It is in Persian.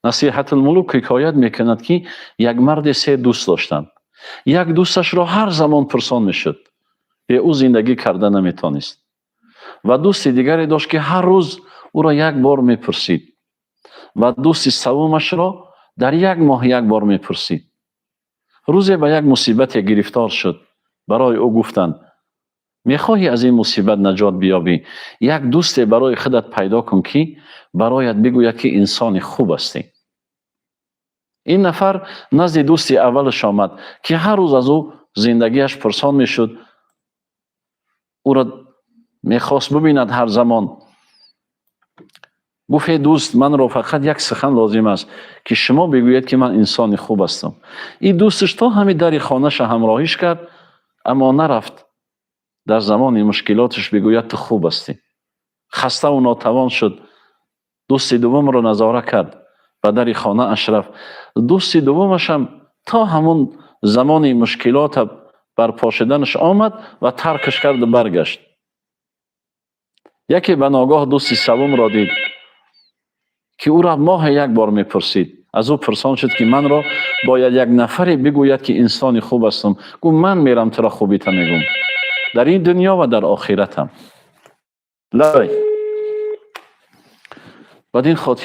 نصیحت الملوک حکایت میکند که یک مرد 3 دوست داشتند. یک دوستش را هر زمان پرسان میشد که او زندگی کرده نمیتونست و دوست دیگری داشت که هر روز او را یک بار میپرسید و دوست سومش را در یک ماه یک بار میپرسید. روزی به یک مصیبت گرفتار شد. برای او گفتند میخواهی از این مصیبت نجات بیابی، یک دوست برای خودت پیدا کن که برایت بگوید که انسان خوب هستی. این نفر نزد دوست اولش آمد که هر روز از او زندگیش پرسان میشد، او را میخواست ببیند هر زمان. گفت دوست، من را فقط یک سخن لازم است که شما بگوید که من انسان خوب هستم. این دوستش تا همین در خانه‌اش همراهیش کرد، اما نرفت در زمان مشکلاتش بگوید تو خوب هستی. خسته و ناتوان شد. دوست دوم را نظاره کرد و در خانه اش رفت. دوست دومش هم تا همون زمان مشکلات برپا شدنش آمد و ترکش کرد و برگشت. یکی به ناگاه دوست سوم را دید که او را ماه یک بار میپرسید. از او پرسان شد که من را باید یک نفری بگوید که انسان خوب هستم. گفت من میرم تو را خوبیت میگم، در این دنیا و در آخرت هم. بدین خاطر